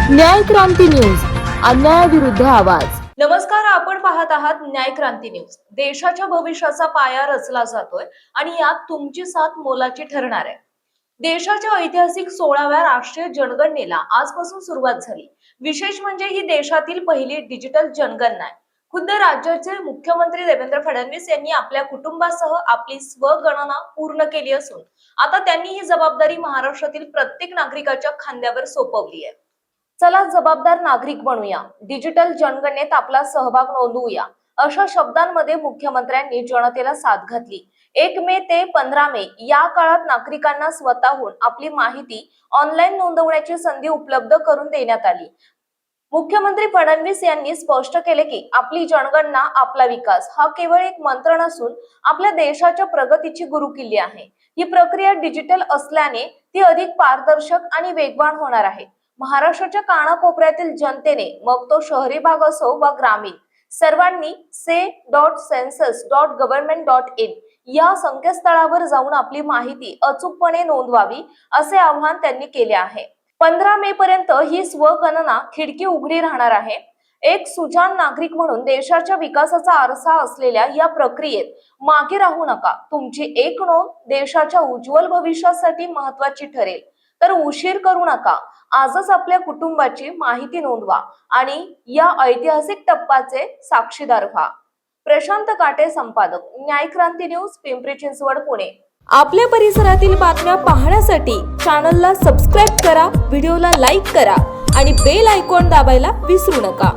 न्याय क्रांती न्यूज, अन्यायाविरुद्ध आवाज। नमस्कार, आपण पाहत आहात न्याय क्रांती न्यूज। देशाच्या भविष्याचा पाया रचला जातोय आणि यात तुमची साथ मोलाची ठरणार आहे। देशाच्या ऐतिहासिक 16व्या राष्ट्रीय जनगणनेला आजपासून सुरुवात झाली। विशेष म्हणजे ही देशातील पहिली डिजिटल जनगणना आहे। खुद्द राज्याचे मुख्यमंत्री देवेंद्र फडणवीस यांनी आपल्या कुटुंबासह आपली स्वगणना पूर्ण केली असून आता त्यांनी ही जबाबदारी महाराष्ट्रातील प्रत्येक नागरिकाच्या खांद्यावर सोपवली आहे। चला जबाबदार नागरिक बनूया, डिजिटल जनगणनेत आपला सहभाग नोंदवूया, अशा शब्दांमध्ये मुख्यमंत्र्यांनी जनतेला साथ घातली। 1 मे ते 15 मे या काळात नागरिकांना स्वतःहून आपली माहिती ऑनलाईन नोंदवण्याची संधी उपलब्ध करून देण्यात आली। मुख्यमंत्री फडणवीस यांनी स्पष्ट केले की आपली जनगणना आपला विकास हा केवळ एक मंत्र नसून आपल्या देशाच्या प्रगतीची गुरुकिल्ली आहे। ही प्रक्रिया डिजिटल असल्याने ती अधिक पारदर्शक आणि वेगवान होणार आहे। महाराष्ट्राच्या कानाकोपऱ्यातील जनतेने, मग तो शहरी भाग असो वा ग्रामीण, सर्वांनी say.census.government.in या संकेतस्थळावर जाऊन आपली माहिती अचूकपणे नोंदवावी, असे आवाहन त्यांनी केले आहे। 15 मे पर्यंत ही स्वगणना खिडकी उघडी राहणार आहे। एक सुजाण नागरिक म्हणून देशाच्या विकासाचा आरसा असलेल्या या प्रक्रियेत मागे राहू नका। तुमची एक नोंद देशाच्या उज्ज्वल भविष्यासाठी महत्त्वाची ठरेल, तर उशीर करू नका। आजच आपल्या कुटुंबाची माहिती नोंदवा आणि या ऐतिहासिक टप्प्याचे साक्षीदार व्हा। प्रशांत काटे, संपादक, न्याय क्रांती न्यूज, पिंपरी चिंचवड, पुणे। आपल्या परिसरातील बातम्या पाहण्यासाठी चॅनलला सबस्क्राईब करा, व्हिडिओला लाईक करा आणि बेल आयकॉन दाबायला विसरू नका।